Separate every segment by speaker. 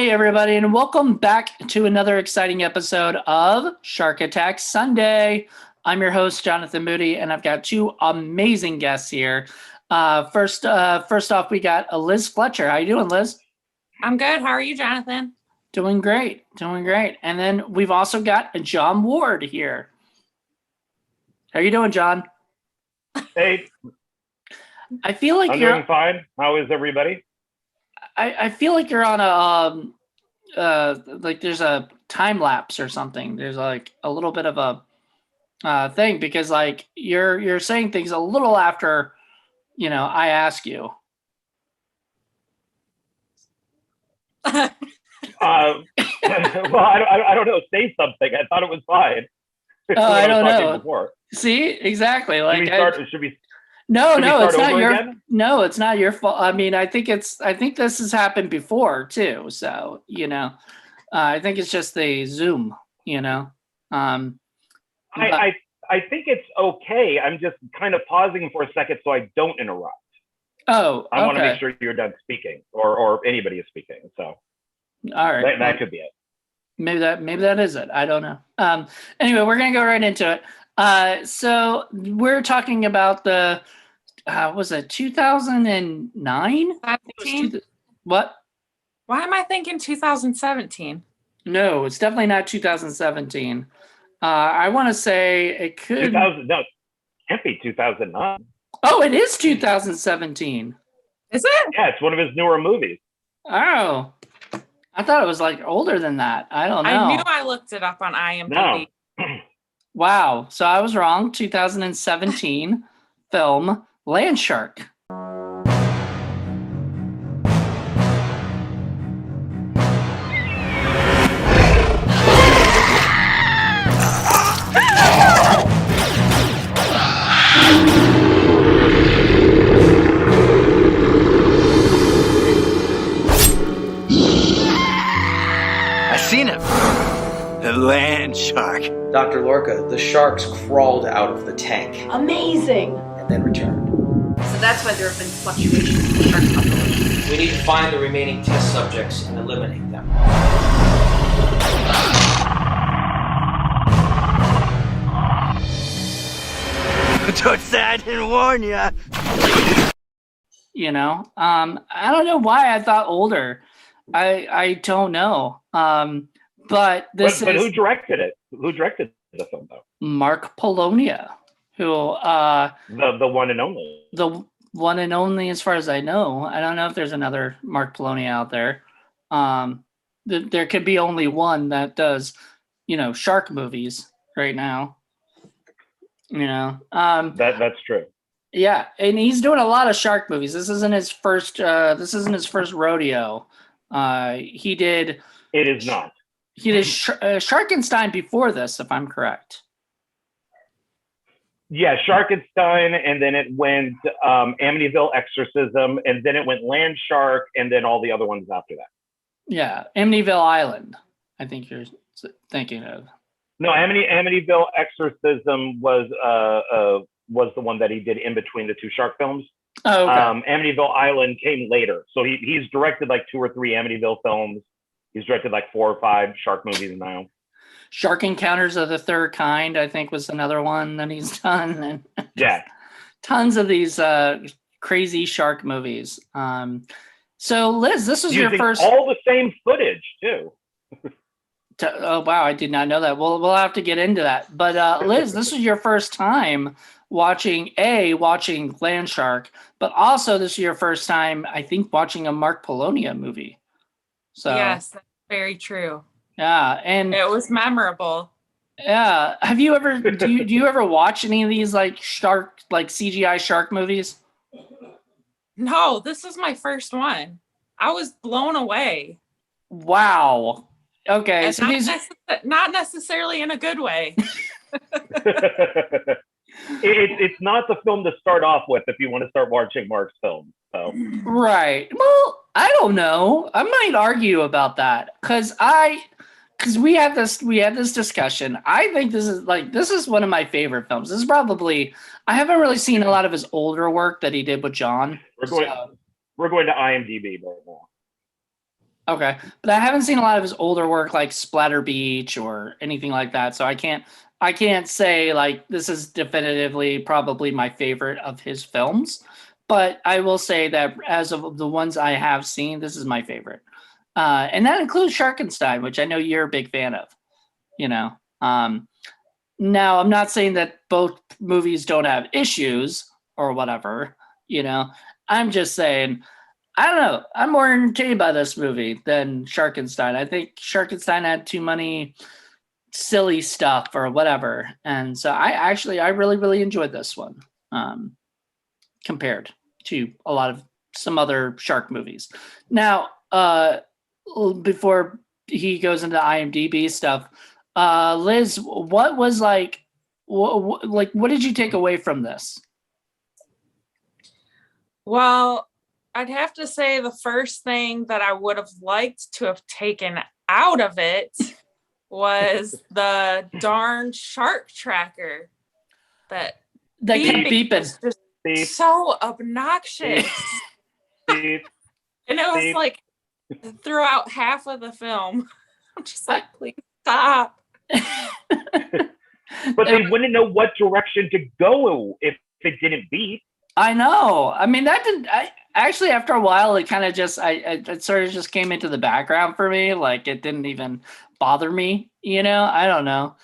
Speaker 1: Hey, everybody, and welcome back to another exciting episode of Shark Attack Sunday. I'm your host, Jonathan Moody, and I've got two amazing guests here. First off, we got Liz Fletcher. How you doing, Liz?
Speaker 2: I'm good. How are you, Jonathan?
Speaker 1: Doing great. And then we've also got John Ward here. How you doing, John?
Speaker 3: Hey.
Speaker 1: I feel like
Speaker 3: I'm doing fine. How is everybody?
Speaker 1: I feel like you're on a like there's a time lapse or something. There's like a little bit of a thing because like you're saying things a little after, I ask you.
Speaker 3: Well, I don't know. Say something. I thought it was fine.
Speaker 1: I don't know. Before. See, exactly. Like,
Speaker 3: should we?
Speaker 1: No, it's not your. Again? No, it's not your fault. I mean, I think this has happened before too. So I think it's just the Zoom.
Speaker 3: I think it's okay. I'm just kind of pausing for a second so I don't interrupt.
Speaker 1: Oh,
Speaker 3: I want to make sure you're done speaking, or anybody is speaking. So,
Speaker 1: all right,
Speaker 3: that could be it.
Speaker 1: Maybe that is it. I don't know. Anyway, we're gonna go right into it. So we're talking about the, was it 2009? What?
Speaker 2: Why am I thinking 2017?
Speaker 1: No, it's definitely not 2017. I want to say it could.
Speaker 3: 2000? No, it can't be 2009.
Speaker 1: Oh, it is 2017.
Speaker 2: Is it?
Speaker 3: Yeah, it's one of his newer movies.
Speaker 1: Oh, I thought it was like older than that. I don't know.
Speaker 2: I knew I looked it up on IMDb.
Speaker 3: No.
Speaker 1: Wow. So I was wrong. 2017 film Land Shark.
Speaker 4: I seen him. The land shark.
Speaker 5: Dr. Lorca, the sharks crawled out of the tank.
Speaker 6: Amazing.
Speaker 5: And then returned.
Speaker 6: So that's why there have been fluctuations in the shark population.
Speaker 5: We need to find the remaining test subjects and eliminate them.
Speaker 4: Don't say I didn't warn ya.
Speaker 1: I don't know why I thought older. I don't know. But
Speaker 3: who directed it? Who directed the film though?
Speaker 1: Mark Polonia, who
Speaker 3: the one and only.
Speaker 1: The one and only, as far as I know. I don't know if there's another Mark Polonia out there. There could be only one that does, shark movies right now.
Speaker 3: That's true.
Speaker 1: Yeah, and he's doing a lot of shark movies. This isn't his first. This isn't his first rodeo. He did.
Speaker 3: It is not.
Speaker 1: He did Sharkenstein before this, if I'm correct.
Speaker 3: Yeah, Sharkenstein, and then it went Amityville Exorcism, and then it went Land Shark, and then all the other ones after that.
Speaker 1: Yeah, Amityville Island, I think you're thinking of.
Speaker 3: No, Amityville Exorcism was the one that he did in between the two shark films.
Speaker 1: Oh, okay.
Speaker 3: Amityville Island came later. So he's directed like 2 or 3 Amityville films. He's directed like 4 or 5 shark movies now.
Speaker 1: Shark Encounters of the Third Kind, I think, was another one that he's done. And
Speaker 3: yeah.
Speaker 1: Tons of these crazy shark movies. So, Liz, this was your first...
Speaker 3: all the same footage, too.
Speaker 1: Oh, wow. I did not know that. We'll have to get into that. But, Liz, this was your first time watching Land Shark, but also this is your first time, I think, watching a Mark Polonia movie. So
Speaker 2: yes, that's very true.
Speaker 1: Yeah, and
Speaker 2: it was memorable.
Speaker 1: Yeah, have you ever do you ever watch any of these like CGI shark movies?
Speaker 2: No, this is my first one. I was blown away.
Speaker 1: Wow. Okay,
Speaker 2: and
Speaker 1: so
Speaker 2: not necessarily in a good way.
Speaker 3: It's not the film to start off with if you want to start watching Mark's film. So.
Speaker 1: Right. Well, I don't know. I might argue about that because we had this discussion. I think this is one of my favorite films. This is probably, I haven't really seen a lot of his older work that he did with John.
Speaker 3: We're going to IMDb right now.
Speaker 1: Okay, but I haven't seen a lot of his older work like Splatter Beach or anything like that, so I can't say like this is definitively probably my favorite of his films, but I will say that as of the ones I have seen, this is my favorite, and that includes Sharkenstein, which I know you're a big fan of. You know, now I'm not saying that both movies don't have issues or whatever. You know, I'm just saying I don't know. I'm more entertained by this movie than Sharkenstein. I think Sharkenstein had too many silly stuff or whatever, and so I really really enjoyed this one compared to a lot of some other shark movies. Now, before he goes into IMDb stuff, Liz, what was like, what did you take away from this?
Speaker 2: Well, I'd have to say the first thing that I would have liked to have taken out of it was the darn shark tracker that
Speaker 1: kept
Speaker 2: beeping
Speaker 1: beeping.
Speaker 2: was just
Speaker 3: Beep,
Speaker 2: so obnoxious.
Speaker 3: beep.
Speaker 2: And it was
Speaker 3: Beep.
Speaker 2: like throughout half of the film. I'm just like, please stop.
Speaker 3: But they wouldn't know what direction to go if it didn't beep.
Speaker 1: I know. I mean, that didn't. I actually, after a while, it kind of just, it sort of just came into the background for me. Like it didn't even bother me. You know, I don't know.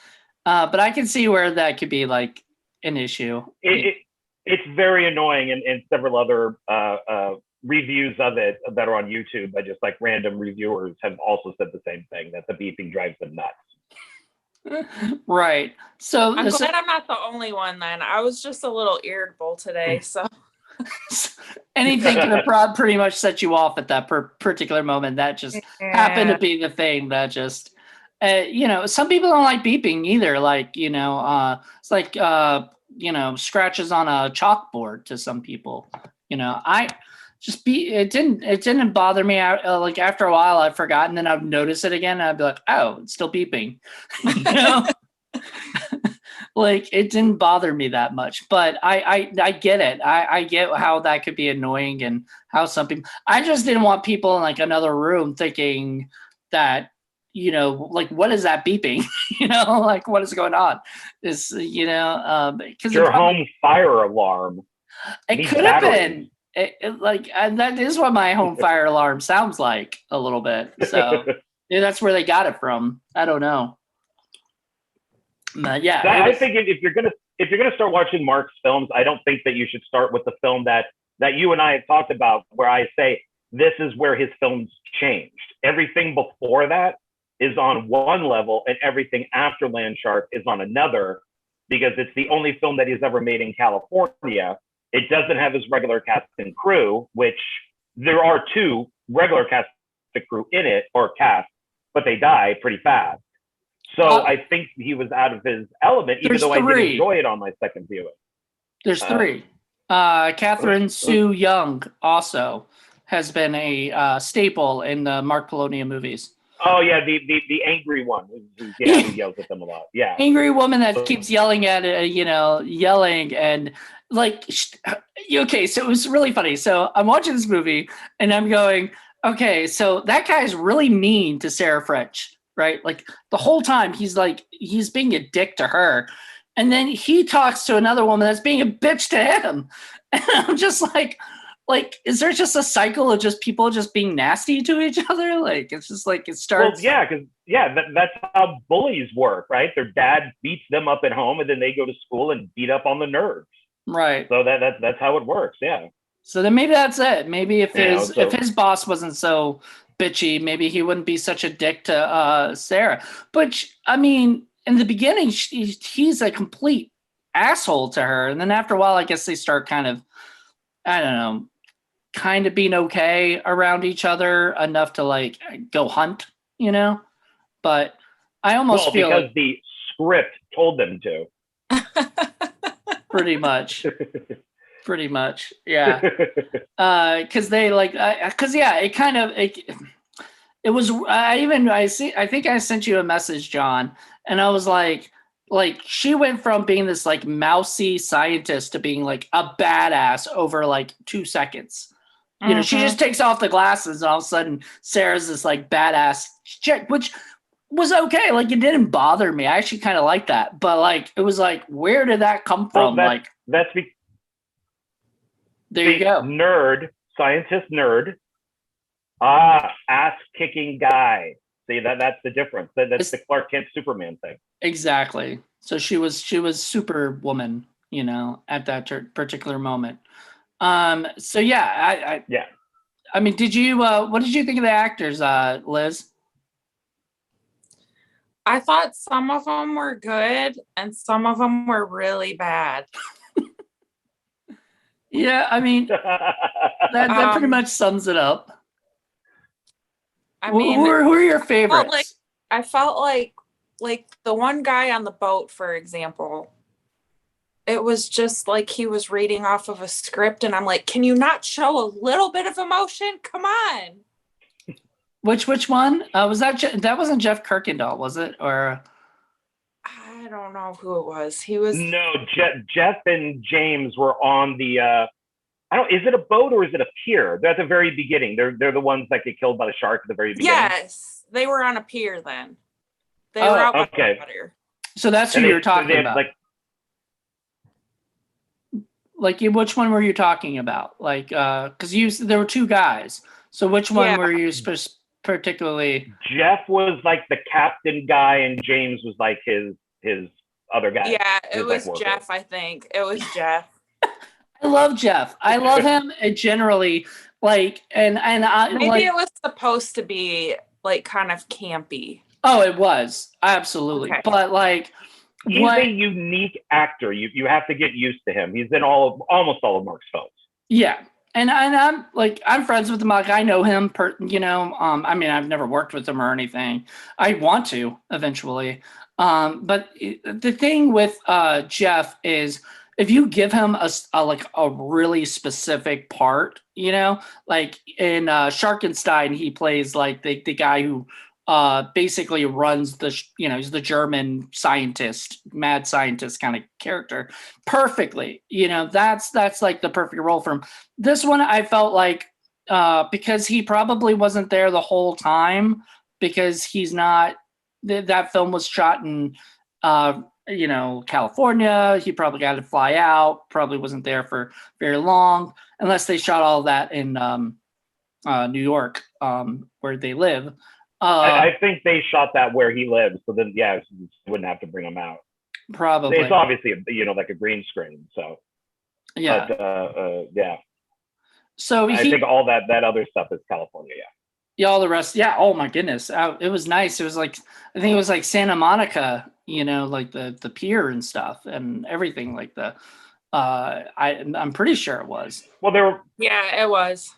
Speaker 1: But I can see where that could be like an issue.
Speaker 3: It's very annoying, and several other reviews of it that are on YouTube by just like random reviewers have also said the same thing, that the beeping drives them nuts.
Speaker 1: Right. So
Speaker 2: I'm glad I'm not the only one then. I was just a little irritable today. So
Speaker 1: anything could have pretty much set you off at that particular moment. That just happened to be the thing that just, you know, some people don't like beeping either. Like, you know, it's like, you know, scratches on a chalkboard to some people. You know, it didn't bother me out. Like after a while, I've forgotten, then I've noticed it again. And I'd be like, oh, it's still beeping. You know, like it didn't bother me that much. But I get it. I get how that could be annoying and how some people. I just didn't want people in like another room thinking that, you know, like what is that beeping? You know, like what is going on? Is, you know, because
Speaker 3: Your home fire alarm.
Speaker 1: It could have been. That is what my home fire alarm sounds like a little bit. So maybe that's where they got it from. I don't know. But yeah,
Speaker 3: I think if you're gonna start watching Mark's films, I don't think that you should start with the film that you and I had talked about, where I say this is where his films changed. Everything before that is on one level, and everything after Land Shark is on another, because it's the only film that he's ever made in California. It doesn't have his regular cast and crew, which there are two regular cast and crew in it, or cast, but they die pretty fast. So I think he was out of his element, even though I did enjoy it on my second viewing.
Speaker 1: There's three. Catherine Sue Young also has been a staple in the Mark Polonia movies.
Speaker 3: Oh yeah, the angry one who yells at them a lot. Yeah,
Speaker 1: angry woman that keeps yelling at yelling and like. Okay, so it was really funny. So I'm watching this movie and I'm going, okay, so that guy's really mean to Sarah French, right? Like the whole time he's being a dick to her, and then he talks to another woman that's being a bitch to him, and I'm just like, is there just a cycle of just people just being nasty to each other? Like, it's just like it starts.
Speaker 3: Well, that's how bullies work, right? Their dad beats them up at home, and then they go to school and beat up on the nerds.
Speaker 1: Right.
Speaker 3: So that's how it works. Yeah.
Speaker 1: So then maybe that's it. Maybe if his boss wasn't so bitchy, maybe he wouldn't be such a dick to Sarah. But I mean, in the beginning, he's a complete asshole to her, and then after a while, I guess they start kind of, I don't know, kind of being okay around each other enough to like go hunt, you know. But I almost feel
Speaker 3: because the script told them to.
Speaker 1: Pretty much, yeah. Because they it kind of it was. I think I sent you a message, John, and I was like she went from being this like mousy scientist to being like a badass over like 2 seconds. You know, she just takes off the glasses, and all of a sudden, Sarah's this like badass chick, which was okay. Like, it didn't bother me. I actually kind of like that, but like, it was like, where did that come from?
Speaker 3: That's
Speaker 1: there you go.
Speaker 3: Nerd, scientist nerd. Ass kicking guy. See, that's the difference. That's the Clark Kent Superman thing.
Speaker 1: Exactly. So she was Superwoman, you know, at that particular moment. So yeah, I mean, did you what did you think of the actors, Liz?
Speaker 2: I thought some of them were good and some of them were really bad.
Speaker 1: Yeah, I mean, that pretty much sums it up.
Speaker 2: I mean,
Speaker 1: who are your favorites?
Speaker 2: I felt like the one guy on the boat, for example, it was just like he was reading off of a script, and I'm like, can you not show a little bit of emotion? Come on.
Speaker 1: Which one? Was that wasn't Jeff Kirkendall, was it? Or
Speaker 2: I don't know who it was. He was
Speaker 3: no Jeff and James were on the is it a boat or is it a pier? They're at the very beginning. They're the ones that get killed by the shark at the very beginning.
Speaker 2: Yes, they were on a pier then. They were out by the water.
Speaker 1: So that's who you're talking about. Like, which one were you talking about? Like, because there were two guys. So which one were you particularly?
Speaker 3: Jeff was like the captain guy, and James was like his other guy.
Speaker 2: Yeah, it was Jeff. I think it was Jeff.
Speaker 1: I love Jeff. I love him generally. Like, and I
Speaker 2: maybe
Speaker 1: like,
Speaker 2: it was supposed to be like kind of campy.
Speaker 1: Oh, it was absolutely, okay. But like,
Speaker 3: he's a unique actor. You have to get used to him. He's in almost all of Mark's films.
Speaker 1: Yeah, and I'm friends with him. Like, I know him. I mean, I've never worked with him or anything. I want to eventually. But the thing with Jeff is, if you give him a really specific part, you know, like in Sharkenstein, he plays like the guy who basically runs he's the German scientist, mad scientist kind of character perfectly. You know, that's like the perfect role for him. This one, I felt like because he probably wasn't there the whole time, because he's not. That film was shot in California. He probably got to fly out. Probably wasn't there for very long, unless they shot all that in New York, where they live.
Speaker 3: I think they shot that where he lives, so then you wouldn't have to bring him out.
Speaker 1: Probably,
Speaker 3: it's obviously like a green screen. So
Speaker 1: yeah,
Speaker 3: but, yeah.
Speaker 1: So
Speaker 3: I think all that other stuff is California. Yeah.
Speaker 1: Yeah, all the rest. Yeah. Oh my goodness, it was nice. It was like, I think it was like Santa Monica, like the pier and stuff and everything like the. I'm pretty sure it was.
Speaker 3: Well, there were.
Speaker 2: Yeah, it was.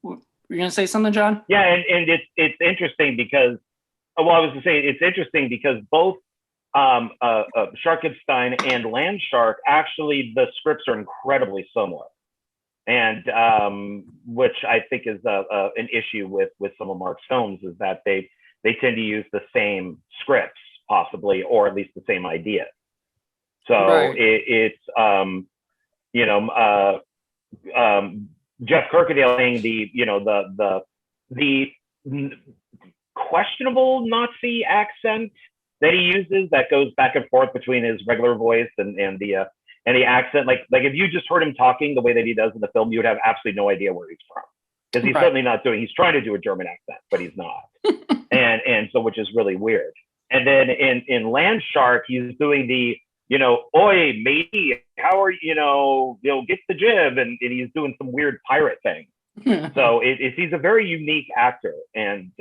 Speaker 3: You're
Speaker 1: gonna say something, John?
Speaker 3: Yeah, and it's interesting because, I was gonna say it's interesting because both Sharkenstein and Land Shark, actually the scripts are incredibly similar, and which I think is an issue with some of Mark's films, is that they tend to use the same scripts possibly, or at least the same idea. So right. It's Jeff Kirkendall playing the questionable Nazi accent that he uses, that goes back and forth between his regular voice and the accent. Like if you just heard him talking the way that he does in the film, you would have absolutely no idea where he's from, because he's certainly not doing. He's trying to do a German accent, but he's not, and so, which is really weird. And then in Land Shark, he's doing the oi matey, how are get the jib, and he's doing some weird pirate thing. So he's a very unique actor, and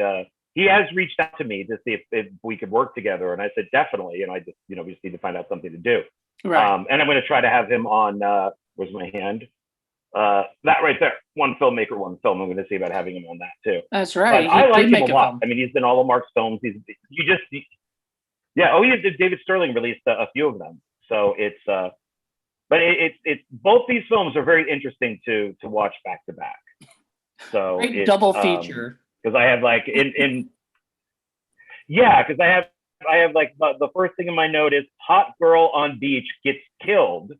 Speaker 3: he has reached out to me to see if we could work together, and I said definitely. I just we just need to find out something to do. Right. And I'm going to try to have him on. Where's my hand? That right there. One filmmaker, one film. I'm going to see about having him on that too.
Speaker 1: That's right.
Speaker 3: I like him a lot. I mean, he's in all of Mark's films. Yeah. Oh, David Sterling released a few of them. So it's, but it's both these films are very interesting to watch back to back. So
Speaker 1: great double feature.
Speaker 3: Because I have like because I have like the first thing in my note is hot girl on beach gets killed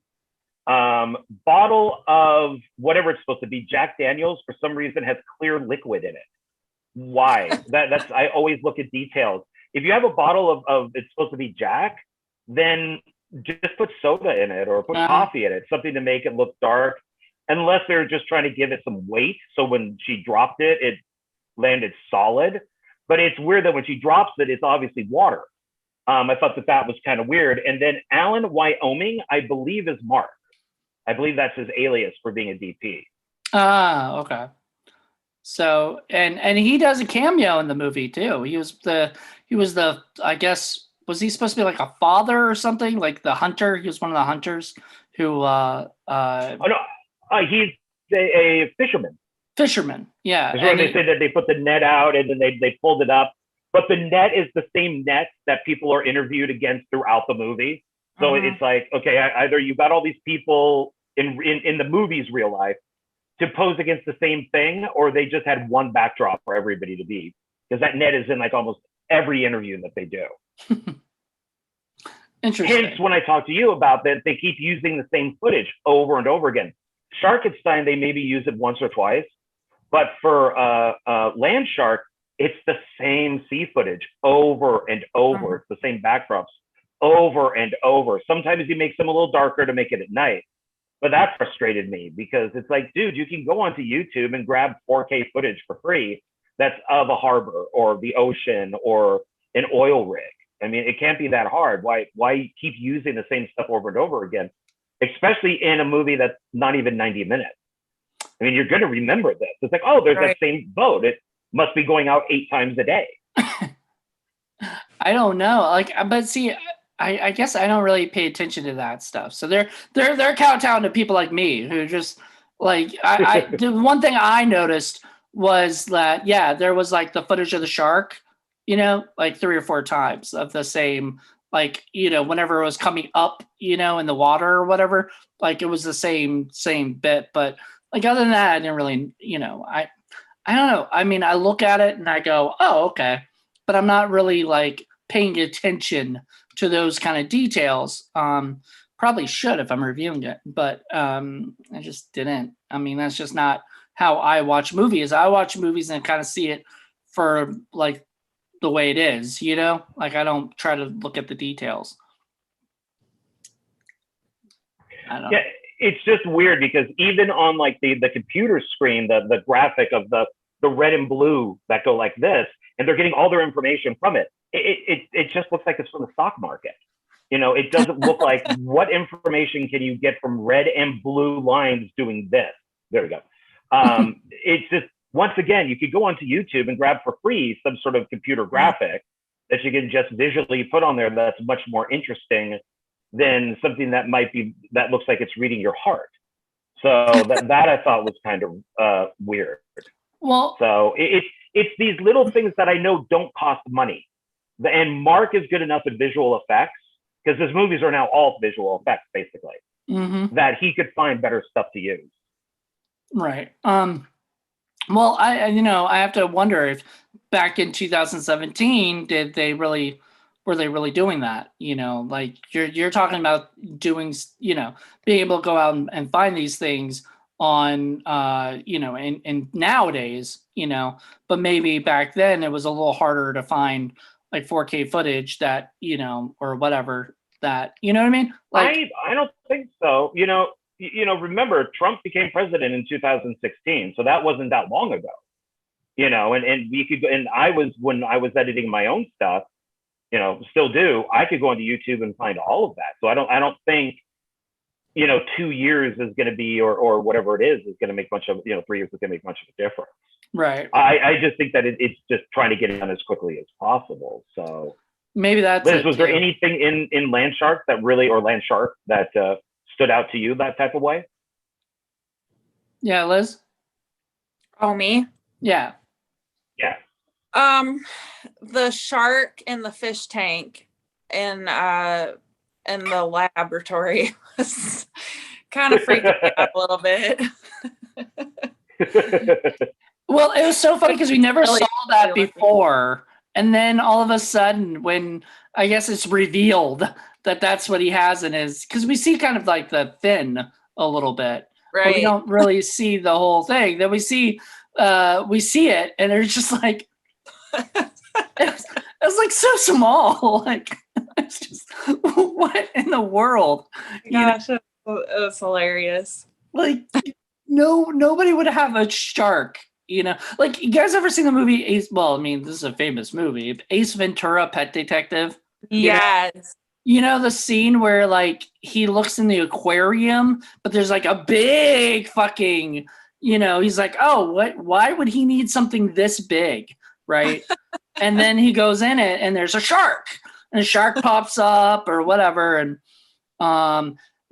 Speaker 3: Bottle of whatever it's supposed to be, Jack Daniels, for some reason has clear liquid in it. Why? That's I always look at details. If you have a bottle of it's supposed to be Jack, then just put soda in it or put coffee in it, something to make it look dark. Unless they're just trying to give it some weight, so when she dropped it, it landed solid. But it's weird that when she drops it, it's obviously water. I thought that was kind of weird. And then Alan Wyoming, I believe, is Mark. I believe that's his alias for being a DP.
Speaker 1: Ah, okay. So and he does a cameo in the movie too. He was the I guess, was he supposed to be like a father or something, like the hunter? He was one of the hunters who
Speaker 3: he's a fisherman.
Speaker 1: Fisherman, yeah.
Speaker 3: That's where they say that they put the net out and then they pulled it up. But the net is the same net that people are interviewed against throughout the movie. So it's like, okay, either you got all these people in the movie's real life to pose against the same thing, or they just had one backdrop for everybody to be. Because that net is in like almost every interview that they do.
Speaker 1: Interesting.
Speaker 3: Hence, when I talk to you about that, they keep using the same footage over and over again. Sharkenstein, they maybe use it once or twice. But for Land Shark, it's the same sea footage over and over. It's the same backdrops over and over. Sometimes he makes them a little darker to make it at night. But that frustrated me because it's like, dude, you can go onto YouTube and grab 4K footage for free that's of a harbor or the ocean or an oil rig. I mean, it can't be that hard. Why keep using the same stuff over and over again, especially in a movie that's not even 90 minutes? I mean, you're going to remember this. It's like, oh, there's that same boat. It must be going out 8 times a day.
Speaker 1: I don't know. Like, but see, I guess I don't really pay attention to that stuff. So they're kowtowing to people like me who just like, the one thing I noticed was that, yeah, there was like the footage of the shark, like 3 or 4 times of the same, like, whenever it was coming up, in the water or whatever, like it was the same bit. But like, other than that, I didn't really, I don't know. I mean, I look at it and I go, oh, okay. But I'm not really like paying attention to those kind of details. Probably should if I'm reviewing it, but I just didn't. I mean, that's just not how I watch movies. I watch movies and kind of see it for like the way it is, like I don't try to look at the details. I don't know.
Speaker 3: It's just weird because even on like the computer screen, the graphic of the red and blue that go like this, and they're getting all their information from it. It just looks like it's from the stock market. It doesn't look like what information can you get from red and blue lines doing this. There we go. It's just, once again, you could go onto YouTube and grab for free some sort of computer graphic that you can just visually put on there that's much more interesting than something that looks like it's reading your heart. So that I thought was kind of weird.
Speaker 1: Well,
Speaker 3: so it's these little things that I know don't cost money. And Mark is good enough at visual effects, because his movies are now all visual effects, basically, that he could find better stuff to use. Right.
Speaker 1: Well, I have to wonder if back in 2017, were they really doing that? Like you're talking about doing, being able to go out and find these things on, and nowadays, but maybe back then it was a little harder to find like 4K footage that, or whatever that, you know what I mean? Like,
Speaker 3: I don't think so. Remember, Trump became president in 2016, so that wasn't that long ago. And we could, and when I was editing my own stuff, still do, I could go onto YouTube and find all of that. So I don't think, 2 years is going to be, or whatever it is going to make much of, 3 years is going to make much of a difference.
Speaker 1: Right.
Speaker 3: I just think that it's just trying to get it done as quickly as possible. So
Speaker 1: maybe that's
Speaker 3: Liz, was there anything in Land Shark that really, or Land Shark that stood out to you that type of way?
Speaker 1: Yeah, Liz?
Speaker 2: Oh, me?
Speaker 1: Yeah.
Speaker 3: Yeah.
Speaker 2: The shark in the fish tank in the laboratory was kind of freaking me out a little bit.
Speaker 1: Well, it was so funny because we never saw that before. And then all of a sudden, when I guess it's revealed that's what he has in his, because we see kind of like the fin a little bit, but we
Speaker 2: Right.
Speaker 1: don't really see the whole thing. Then we see it, and it's just like it's like so small. Like it's just what in the world?
Speaker 2: Gosh, it was hilarious.
Speaker 1: Like nobody would have a shark. Like you guys ever seen the movie Ace? Well, I mean, this is a famous movie, Ace Ventura: Pet Detective.
Speaker 2: Yes.
Speaker 1: The scene where like he looks in the aquarium, but there's like a big fucking, he's like, oh, why would he need something this big? Right. And then he goes in it and there's a shark, and a shark pops up or whatever. And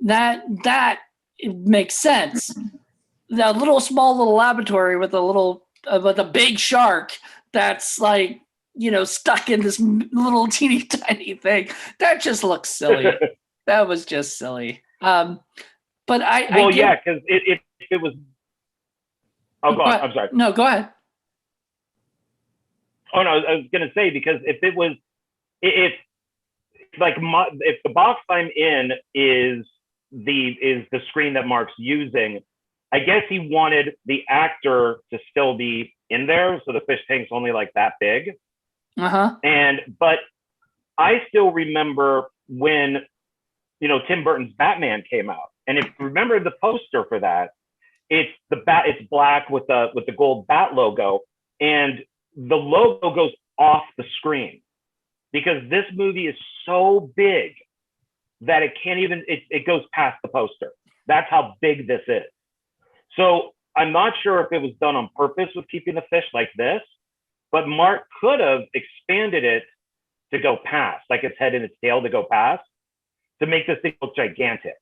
Speaker 1: that it makes sense. The small little laboratory with a big shark that's like, stuck in this little teeny tiny thing. That just looks silly. That was just silly. But
Speaker 3: because if it was, oh, go on. I'm sorry.
Speaker 1: No, go ahead.
Speaker 3: Oh no, I was gonna say, because if it was, if the box I'm in is the screen that Mark's using, I guess he wanted the actor to still be in there, so the fish tank's only like that big. But I still remember when, Tim Burton's Batman came out, and if you remember the poster for that, it's black with the gold bat logo, and the logo goes off the screen because this movie is so big that it can't even, it goes past the poster. That's how big this is. So I'm not sure if it was done on purpose with keeping the fish like this, but Mark could have expanded it to go past, like its head and its tail to go past, to make this thing look gigantic.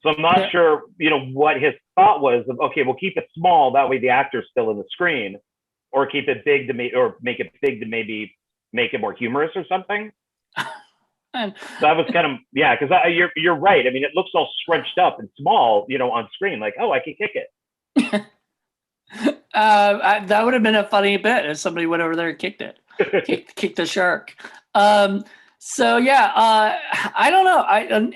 Speaker 3: So I'm not sure, what his thought was of, okay, we'll keep it small, that way the actor's still in the screen, or keep it big to make it big to maybe make it more humorous or something. So that was kind of, because you're right. I mean, it looks all scrunched up and small, on screen, like, oh, I can kick it.
Speaker 1: That would have been a funny bit if somebody went over there and kicked it, kicked the shark. So I don't know.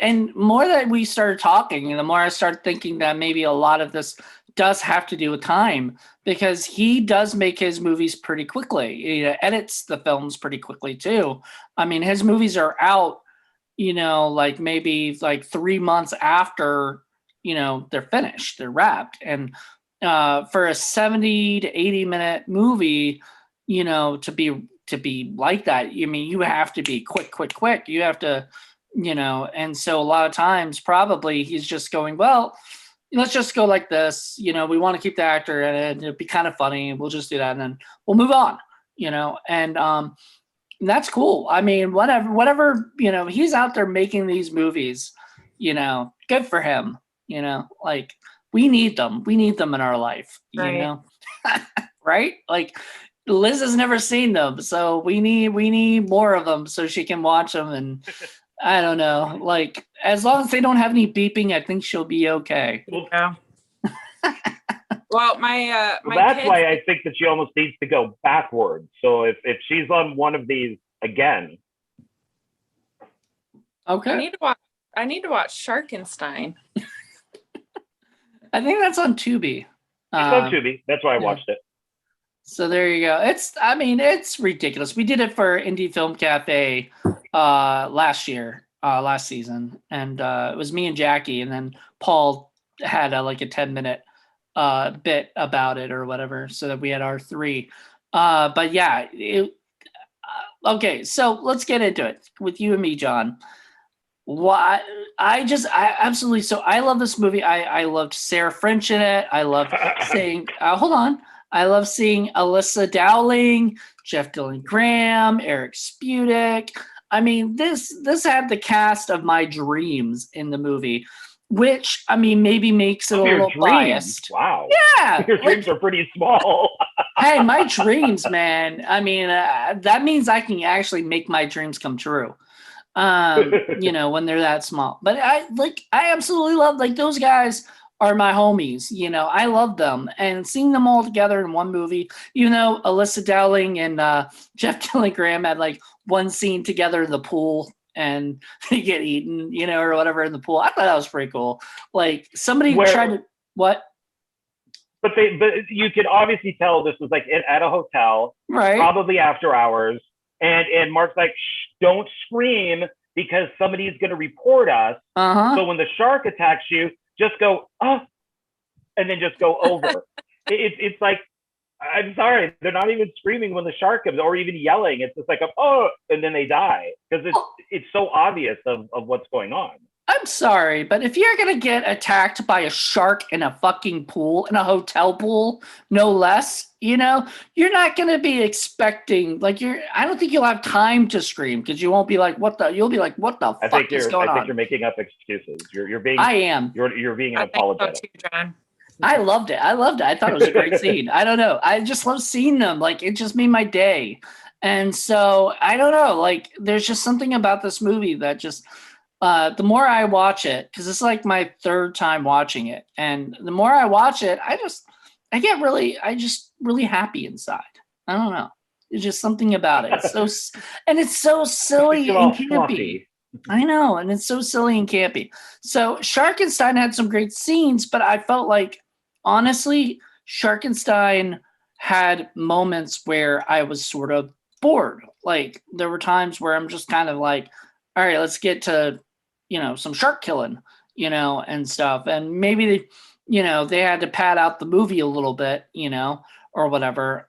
Speaker 1: And more that we started talking, the more I started thinking that maybe a lot of this does have to do with time, because he does make his movies pretty quickly. He edits the films pretty quickly too. I mean, his movies are out, like maybe like 3 months after, they're finished, they're wrapped. And for a 70 to 80 minute movie, to be like that, I mean, you have to be quick. You have to, and so a lot of times probably he's just going, well, let's just go like this. We want to keep the actor in it. It'd be kind of funny. We'll just do that, and then we'll move on. And that's cool. I mean, whatever. He's out there making these movies. Good for him. Like we need them. We need them in our life.
Speaker 2: Right.
Speaker 1: Right? Like Liz has never seen them, so we need more of them so she can watch them. And I don't know, like as long as they don't have any beeping, I think she'll be okay.
Speaker 2: Yeah. Well, my
Speaker 3: that's why I think that she almost needs to go backwards. So if she's on one of these again,
Speaker 1: okay.
Speaker 2: I need to watch Sharkenstein.
Speaker 1: I think that's on Tubi.
Speaker 3: It's on Tubi. That's why I watched it.
Speaker 1: So there you go. It's ridiculous. We did it for Indie Film Cafe last season, and it was me and Jackie, and then Paul had a 10-minute bit about it or whatever, so that we had our 3. But yeah, okay. So let's get into it with you and me, John. Why? I absolutely. So I love this movie. I loved Sarah French in it. I loved seeing. Hold on. I love seeing Alyssa Dowling, Jeff Dylan Graham, Eric Spudick. I mean, this had the cast of my dreams in the movie, which I mean maybe makes it a little biased.
Speaker 3: Wow.
Speaker 1: Yeah,
Speaker 3: your dreams are pretty small.
Speaker 1: Hey, my dreams, man. I mean, that means I can actually make my dreams come true. When they're that small. But I absolutely love, those guys are my homies. I love them, and seeing them all together in one movie, Alyssa Dowling and Jeff Dylan Graham had one scene together in the pool, and they get eaten, or whatever in the pool. I thought that was pretty cool. Like somebody
Speaker 3: Where-
Speaker 1: tried to what?
Speaker 3: But you could obviously tell this was like at a hotel,
Speaker 1: Right.
Speaker 3: probably after hours. And Mark's like, shh, don't scream because somebody's going to report us. So when the shark attacks you, just go, oh, and then just go over. It's like, I'm sorry, they're not even screaming when the shark comes or even yelling. It's just like, oh, and then they die because it's so obvious of what's going on.
Speaker 1: I'm sorry, but if you're going to get attacked by a shark in a fucking pool, in a hotel pool, no less, you're not going to be expecting, I don't think you'll have time to scream because you won't be like, you'll be like, what the fuck is going on?
Speaker 3: I think you're making up excuses. You're being,
Speaker 1: I am.
Speaker 3: You're being
Speaker 2: I think
Speaker 3: apologetic.
Speaker 2: so too, John.
Speaker 1: I loved it. I thought it was a great scene. I don't know. I just love seeing them. Like, it just made my day. And so, I don't know. Like, there's just something about this movie that just, the more I watch it, because it's like my third time watching it. And the more I watch it, I get really happy inside. I don't know. There's just something about it. It's so silly and campy.
Speaker 3: Fluffy.
Speaker 1: I know. And it's so silly and campy. So Sharkenstein had some great scenes, but I felt like, honestly, Sharkenstein had moments where I was sort of bored. Like there were times where I'm just kind of like, all right, let's get to, some shark killing, and stuff. And maybe they had to pad out the movie a little bit, or whatever,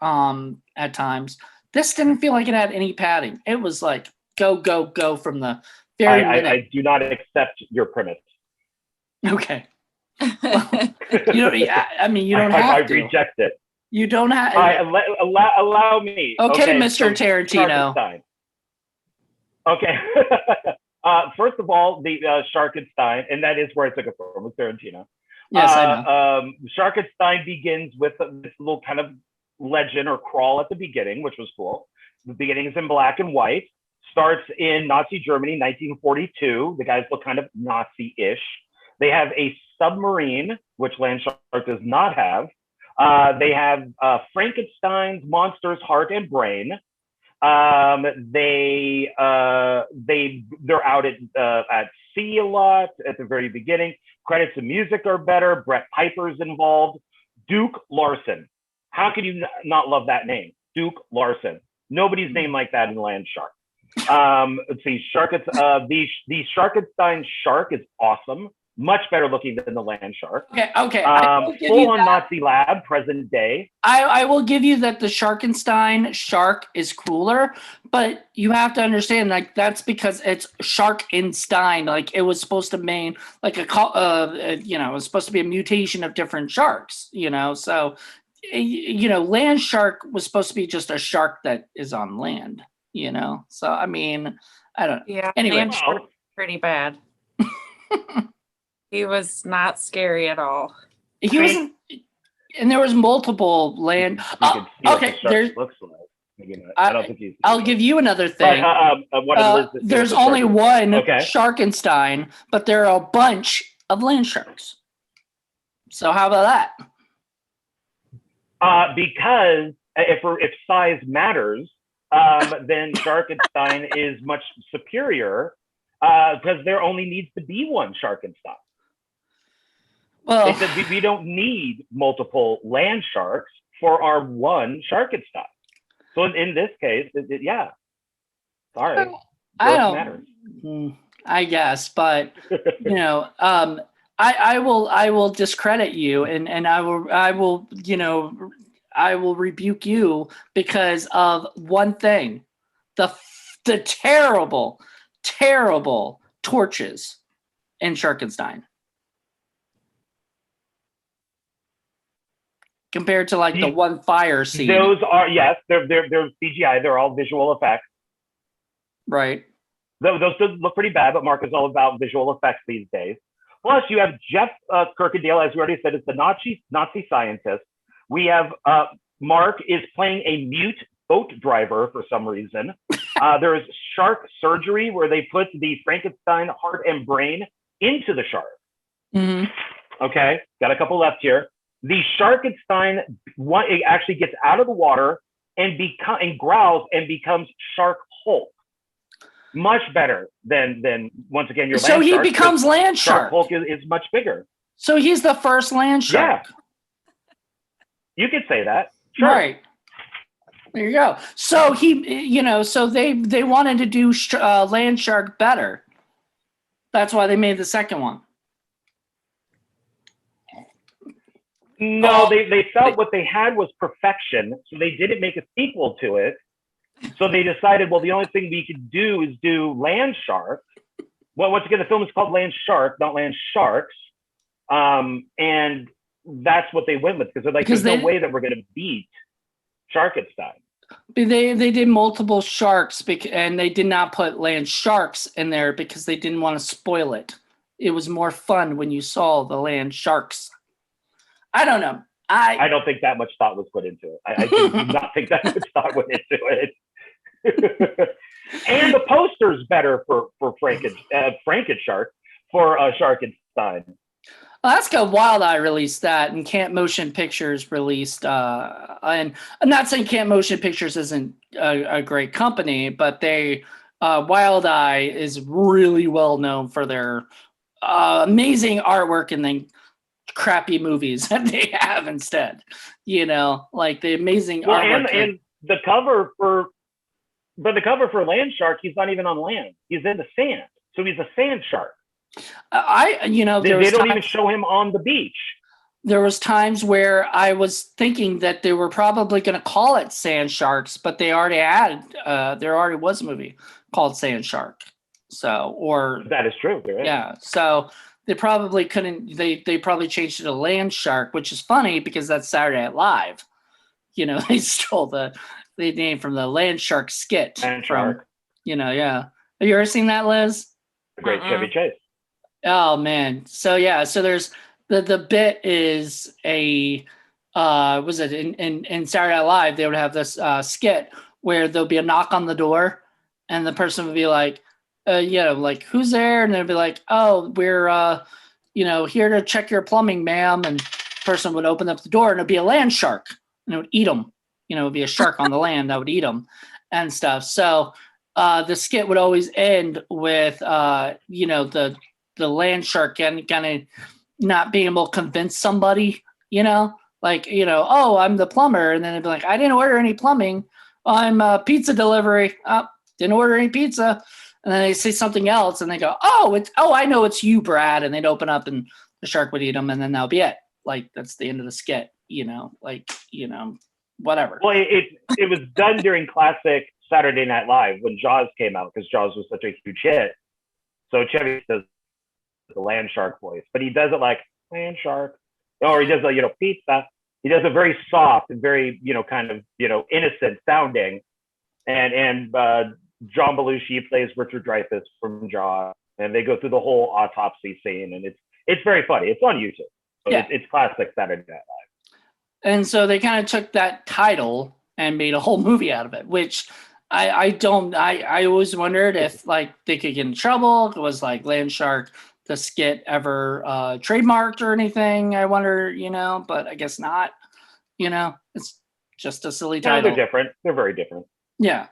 Speaker 1: at times. This didn't feel like it had any padding. It was like go, go, go from the very minute.
Speaker 3: I do not accept your premise.
Speaker 1: Okay. Well, you don't have to.
Speaker 3: I reject it.
Speaker 1: You don't have.
Speaker 3: Allow me.
Speaker 1: Okay, Mr. Tarantino.
Speaker 3: Sharkenstein. Okay. First of all, the Sharkenstein, and that is where I took it from, with Tarantino.
Speaker 1: Yes, I know.
Speaker 3: Sharkenstein begins with this little kind of legend or crawl at the beginning, which was cool. The beginning is in black and white. Starts in Nazi Germany, 1942. The guys look kind of Nazi-ish. They have a submarine, which Land Shark does not have. They have Frankenstein's monster's heart and brain. They're out at sea a lot at the very beginning. Credits and music are better. Brett Piper's involved. Duke Larson. How can you not love that name? Duke Larson. Nobody's name like that in Land Shark. Let's see. The Sharkenstein shark is awesome. Much better looking than the Land Shark.
Speaker 1: Okay.
Speaker 3: Full on Nazi lab, present day.
Speaker 1: I will give you that the Sharkenstein shark is cooler, but you have to understand, like, that's because it's Sharkenstein. Like, it was supposed to mean like it was supposed to be a mutation of different sharks. So Land Shark was supposed to be just a shark that is on land. So I mean, I don't know.
Speaker 2: Yeah.
Speaker 1: Anyway,
Speaker 2: Land Shark was pretty bad. He was not scary at all.
Speaker 1: He wasn't, and there was multiple land.
Speaker 3: You can see what the shark looks like. Maybe not. I don't think he's.
Speaker 1: I'll give you another thing. There's only one Sharkenstein, but there are a bunch of land sharks. So how about
Speaker 3: that? Because if size matters, then Sharkenstein is much superior because there only needs to be one Sharkenstein. Well, we don't need multiple land sharks for our one Sharkenstein. So in this case, yeah. Sorry.
Speaker 1: I don't. I guess, but I will discredit you, and I will rebuke you because of one thing: the terrible torches in Sharkenstein. Compared to like the one fire scene.
Speaker 3: Those are, yes, they're CGI. They're all visual effects.
Speaker 1: Right.
Speaker 3: Those look pretty bad, but Mark is all about visual effects these days. Plus, you have Jeff Kirkendale, as we already said, is the Nazi scientist. We have Mark is playing a mute boat driver for some reason. There is shark surgery where they put the Frankenstein heart and brain into the shark.
Speaker 1: Mm-hmm.
Speaker 3: Okay, got a couple left here. The Sharkenstein it actually gets out of the water and growls and becomes Shark Hulk. Much better than once again your
Speaker 1: So
Speaker 3: land
Speaker 1: he
Speaker 3: shark.
Speaker 1: becomes land
Speaker 3: Shark
Speaker 1: shark.
Speaker 3: Hulk is much bigger.
Speaker 1: So he's the first land shark.
Speaker 3: Yeah, you could say that. Sure.
Speaker 1: Right. There you go. So so they wanted to do land shark better. That's why they made the second one.
Speaker 3: No, they felt what they had was perfection, so they didn't make a sequel to it. So they decided, well, the only thing we could do is do Land Shark. Well, once again, the film is called Land Shark, not Land Sharks. And that's what they went with, because they're like, there's no way that we're going to beat Sharkenstein.
Speaker 1: They did multiple sharks, and they did not put land sharks in there because they didn't want to spoil it. It was more fun when you saw the land sharks. I don't know. I
Speaker 3: don't think that much thought was put into it. I do not think that much thought went into it. And the poster's better for Frankenshark for Sharkenstein.
Speaker 1: Alaska Wild Eye released that, and Camp Motion Pictures released. And I'm not saying Camp Motion Pictures isn't a great company, but Wild Eye is really well known for their amazing artwork and then crappy movies that they have instead. Like the amazing artwork.
Speaker 3: And the cover for Land Shark, he's not even on land. He's in the sand, so he's a sand shark. They don't even show him on the beach.
Speaker 1: There was times where I was thinking that they were probably going to call it Sand Sharks, but they already had there already was a movie called Sand Shark.
Speaker 3: That is true. Right.
Speaker 1: Yeah. So they probably couldn't. They probably changed it to Land Shark, which is funny because that's Saturday Night Live. They stole the name from the Land Shark skit.
Speaker 3: Land Shark.
Speaker 1: Yeah. Have you ever seen that, Liz?
Speaker 3: The great Chevy Chase.
Speaker 1: Oh man. So there's the bit is was it in Saturday Night Live, they would have this skit where there'll be a knock on the door and the person would be like, like, who's there? And they'd be like, oh, we're here to check your plumbing, ma'am. And the person would open up the door and it'd be a land shark and it would eat them. It would be a shark on the land that would eat them and stuff. So the skit would always end with the land shark kind of not being able to convince somebody, oh, I'm the plumber. And then they'd be like, I didn't order any plumbing. I'm a pizza delivery. Didn't order any pizza. And then they say something else and they go, I know it's you, Brad. And they'd open up and the shark would eat them. And then that'll be it. Like, that's the end of the skit, whatever.
Speaker 3: Well, it was done during classic Saturday Night Live when Jaws came out, because Jaws was such a huge hit. So Chevy does the land shark voice, but he does it like land shark, or he does pizza. He does it very soft and very kind of innocent sounding, and John Belushi plays Richard Dreyfuss from Jaws, and they go through the whole autopsy scene, and it's very funny. It's on YouTube. So
Speaker 1: yeah.
Speaker 3: It's classic Saturday Night Live.
Speaker 1: And so they kind of took that title and made a whole movie out of it, which I always wondered if like they could get in trouble. It was like Land Shark, the skit, ever trademarked or anything. I wonder, but I guess not. It's just a silly title.
Speaker 3: They're different. They're very different.
Speaker 1: Yeah.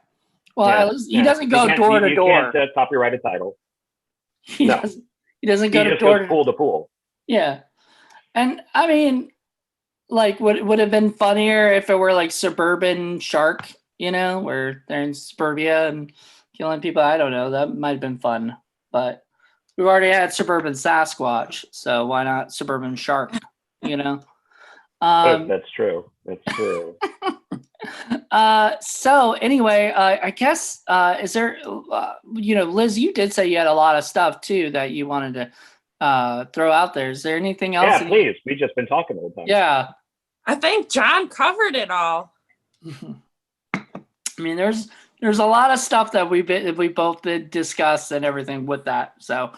Speaker 1: Well, he doesn't go door to door.
Speaker 3: You can't copyright a title.
Speaker 1: He doesn't go door to
Speaker 3: pool to pool.
Speaker 1: Yeah. And I mean, like, would have been funnier if it were like Suburban Shark, where they're in suburbia and killing people. I don't know. That might have been fun, but we've already had Suburban Sasquatch, so why not Suburban Shark?
Speaker 3: That's true. That's true.
Speaker 1: So anyway, I guess is there? Liz, you did say you had a lot of stuff too that you wanted to throw out there. Is there anything else?
Speaker 3: Yeah, please. We've just been talking all the time.
Speaker 1: Yeah.
Speaker 2: I think John covered it all.
Speaker 1: I mean, there's a lot of stuff that we both did discuss and everything with that. So,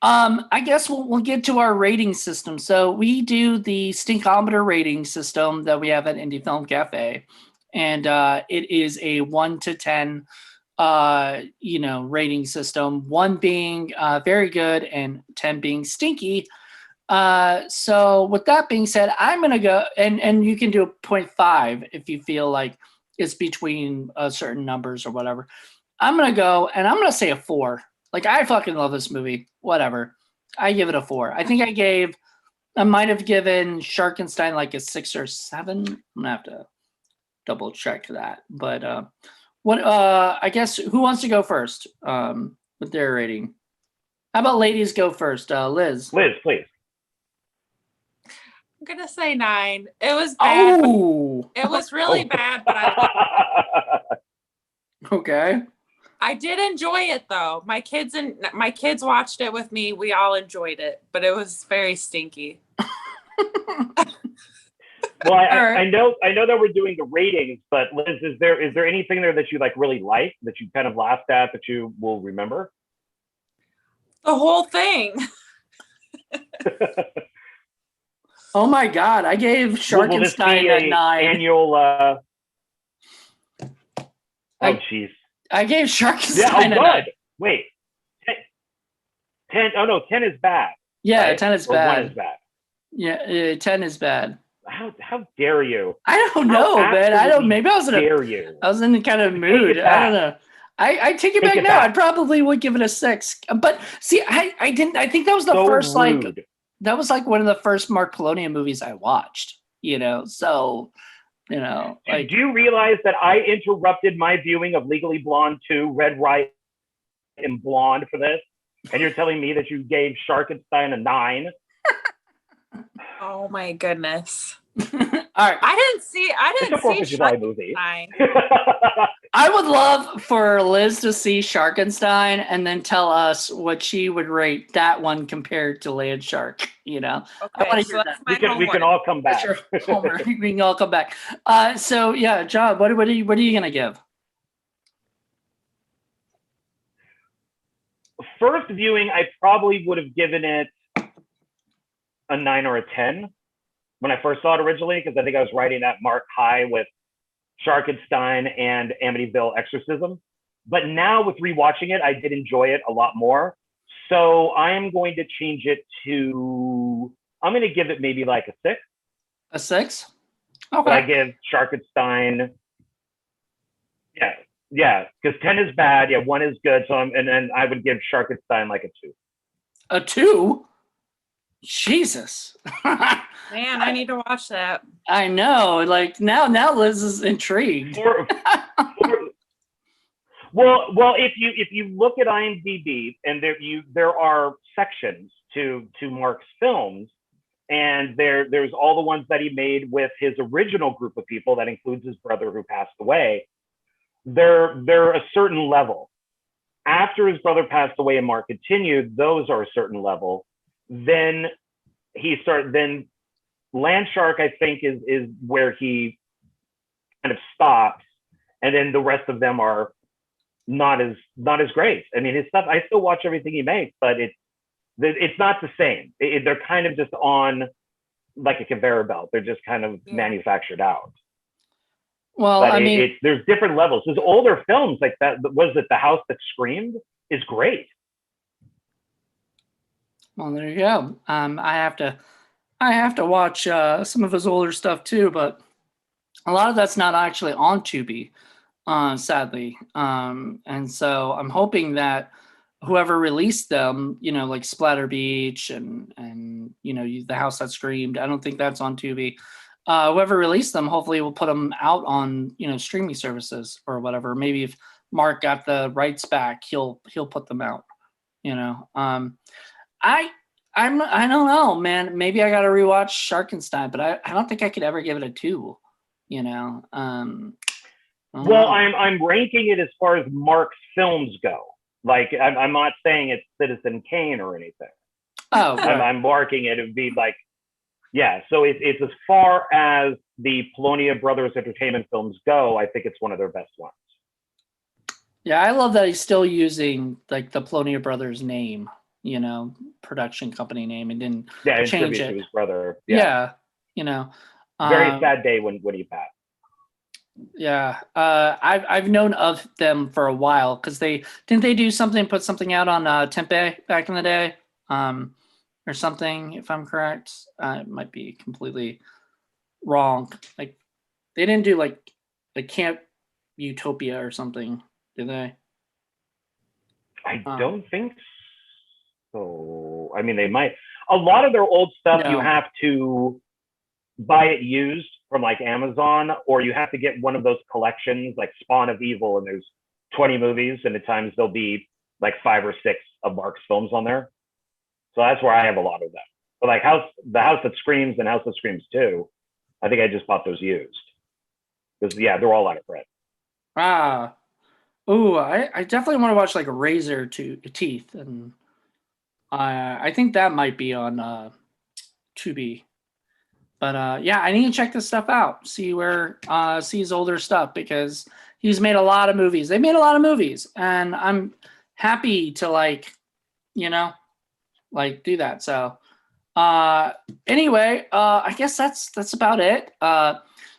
Speaker 1: I guess we'll get to our rating system. So we do the Stinkometer rating system that we have at Indie Film Cafe, and it is a 1 to 10, rating system. 1 being very good and 10 being stinky. So with that being said, I'm gonna go and you can do a 0.5 if you feel like it's between certain numbers or whatever. I'm gonna go and I'm gonna say a 4. Like I fucking love this movie. Whatever. I give it a 4. I think I might have given Sharkenstein like a 6 or 7. I'm gonna have to double check that. But what I guess who wants to go first with their rating? How about ladies go first? Liz.
Speaker 3: Liz, please.
Speaker 2: I'm gonna say 9. It was bad.
Speaker 1: Oh,
Speaker 2: It was really bad, but
Speaker 1: okay.
Speaker 2: I did enjoy it though. My kids watched it with me. We all enjoyed it, but it was very stinky.
Speaker 3: Well,
Speaker 1: right.
Speaker 3: I know that we're doing the ratings, but Liz, is there anything there that you like really like that you kind of laughed at that you will remember?
Speaker 2: The whole thing.
Speaker 1: Oh my god! I gave Sharkenstein a 9.
Speaker 3: Annual. Oh jeez.
Speaker 1: I gave Sharkenstein
Speaker 3: Yeah. Oh
Speaker 1: a 9.
Speaker 3: god. Wait. 10. Oh no, 10 is bad.
Speaker 1: Yeah,
Speaker 3: right?
Speaker 1: 10 is
Speaker 3: or
Speaker 1: bad.
Speaker 3: 1 is bad.
Speaker 1: Yeah, 10 is bad.
Speaker 3: How dare you?
Speaker 1: I don't know, man. I don't. Maybe I was in
Speaker 3: dare you?
Speaker 1: I was in the kind of mood. I don't know. I take it back now. I probably would give it a 6. But see, I didn't. I think that was the first
Speaker 3: rude.
Speaker 1: like that was like one of the first Mark Polonium movies I watched. So like.
Speaker 3: Do you realize that I interrupted my viewing of Legally Blonde 2, Red, Right, and Blonde for this? And you're telling me that you gave Sharkenstein a 9?
Speaker 2: Oh my goodness.
Speaker 1: All right.
Speaker 2: I didn't see
Speaker 3: July movie.
Speaker 1: I would love for Liz to see Sharkenstein and then tell us what she would rate that one compared to Land Shark.
Speaker 2: Okay,
Speaker 1: I want to hear that.
Speaker 3: We can all come back.
Speaker 1: We can all come back. So yeah, John, what are you gonna give?
Speaker 3: First viewing, I probably would have given it a 9 or a 10 when I first saw it originally, because I think I was riding that mark high with Sharkenstein and Amityville Exorcism. But now with rewatching it, I did enjoy it a lot more. So I am going to change it to, I'm going to give it maybe like a 6.
Speaker 1: A 6?
Speaker 3: Okay. But I give Sharkenstein, yeah, because 10 is bad. Yeah, 1 is good. So and then I would give Sharkenstein like a 2.
Speaker 1: A 2? Jesus.
Speaker 2: Man, I need to watch that.
Speaker 1: I know. Like now Liz is intrigued.
Speaker 3: Well, if you look at IMDb, and there are sections to Mark's films, and there's all the ones that he made with his original group of people, that includes his brother who passed away. They're a certain level. After his brother passed away and Mark continued, those are a certain level. Then Land Shark, I think, is where he kind of stops, and then the rest of them are not as great. I mean, his stuff, I still watch everything he makes, but it's not the same. They're kind of just on like a conveyor belt. They're just kind of manufactured out.
Speaker 1: Well,
Speaker 3: but
Speaker 1: I mean,
Speaker 3: there's different levels. His older films, like that, was it The House That Screamed, is great.
Speaker 1: Well, there you go. I have to watch some of his older stuff too, but a lot of that's not actually on Tubi, sadly. And so I'm hoping that whoever released them, like Splatter Beach and The House That Screamed, I don't think that's on Tubi. Whoever released them, hopefully will put them out on streaming services or whatever. Maybe if Mark got the rights back, he'll put them out. I don't know, man. Maybe I got to rewatch Sharkenstein, but I don't think I could ever give it a 2.
Speaker 3: Well, I'm ranking it as far as Mark's films go. Like I'm not saying it's Citizen Kane or anything.
Speaker 1: Oh, right.
Speaker 3: I'm marking it. It would be like, yeah. So it's as far as the Polonia Brothers Entertainment films go, I think it's one of their best ones.
Speaker 1: Yeah, I love that he's still using like the Polonia Brothers name, production company name, and didn't change it
Speaker 3: to his brother.
Speaker 1: Yeah.
Speaker 3: Very sad day when he passed.
Speaker 1: Yeah, I've known of them for a while because they put something out on Tempe back in the day, or something, if I'm correct. It might be completely wrong. Like they didn't do like Camp Utopia or something, did they?
Speaker 3: I don't think so. I mean, they might. A lot of their old stuff, you
Speaker 1: No.
Speaker 3: have to buy it used from like Amazon, or you have to get one of those collections like Spawn of Evil, and there's 20 movies, and at times there'll be like 5 or 6 of Mark's films on there. So that's where I have a lot of them. But like the House That Screams and House That Screams 2, I think I just bought those used. Because yeah, they're all out of print.
Speaker 1: Ah. Ooh, I definitely want to watch like a Razor Teeth, and I think that might be on Tubi. But yeah, I need to check this stuff out. See his older stuff, because he's made a lot of movies. They made a lot of movies, and I'm happy to like do that. So anyway, I guess that's about it.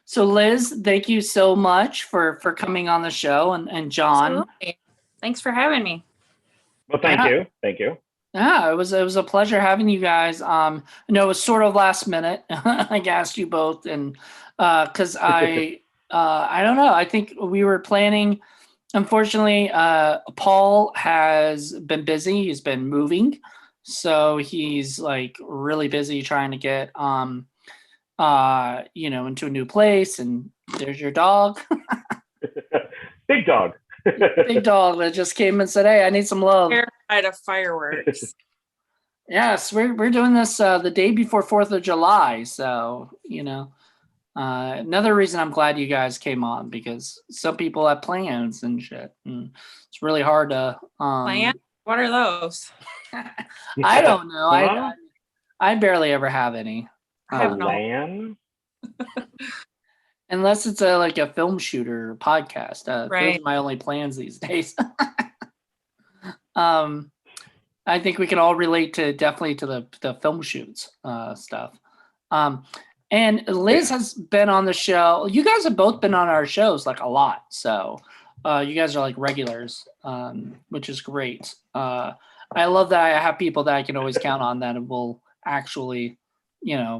Speaker 1: So Liz, thank you so much for coming on the show, and John.
Speaker 2: Absolutely. Thanks for having me.
Speaker 3: Well, thank you. Thank you.
Speaker 1: Yeah, it was a pleasure having you guys. I know it was sort of last minute. I asked you both, and because I don't know. I think we were planning. Unfortunately, Paul has been busy. He's been moving, so he's like really busy trying to get into a new place. And there's your dog.
Speaker 3: Big dog.
Speaker 1: Big dog that just came and said, "Hey, I need some love."
Speaker 2: Terrified of fireworks.
Speaker 1: Yes, we're doing this the day before 4th of July, so another reason I'm glad you guys came on, because some people have plans and shit, and it's really hard to
Speaker 2: Plan? What are those?
Speaker 1: I don't know.
Speaker 3: Huh?
Speaker 1: I barely ever have any,
Speaker 2: I have no.
Speaker 3: Plan?
Speaker 1: unless it's like a film shooter podcast. Those
Speaker 2: Right.
Speaker 1: are my only plans these days. I think we can all relate definitely to the film shoots stuff. And Liz has been on the show. You guys have both been on our shows like a lot. So you guys are like regulars, which is great. I love that I have people that I can always count on that will actually,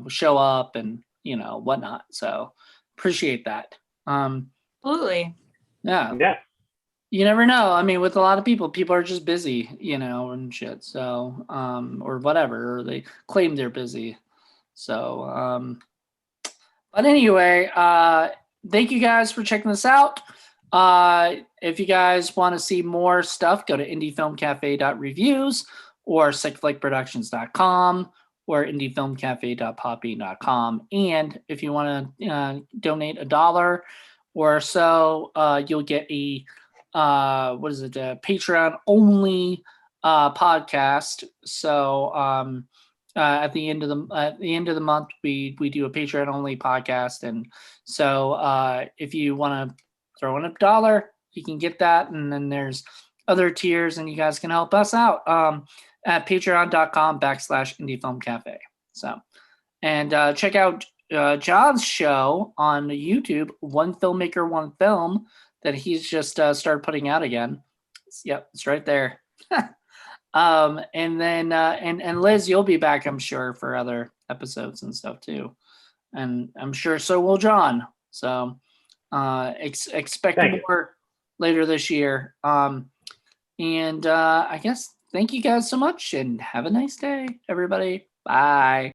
Speaker 1: show up and, whatnot. So appreciate that.
Speaker 2: Absolutely.
Speaker 1: Yeah.
Speaker 3: Yeah.
Speaker 1: You never know. I mean, with a lot of people are just busy, and shit. So, or whatever, or they claim they're busy. So, but anyway, thank you guys for checking this out. If you guys want to see more stuff, go to indiefilmcafe.reviews or sickflickproductions.com or indiefilmcafe.podbean.com. And if you want to donate $1 or so, you'll get a Patreon only podcast. So at the end of the month, we do a Patreon only podcast, and so if you want to throw in $1, you can get that, and then there's other tiers, and you guys can help us out at patreon.com/indiefilmcafe. So, and check out John's show on YouTube, One Filmmaker, One Film, that he's just started putting out again. Yep, it's right there. And then and Liz, you'll be back, I'm sure, for other episodes and stuff too. And I'm sure so will John. So expect more later this year. And I guess thank you guys so much, and have a nice day, everybody. Bye.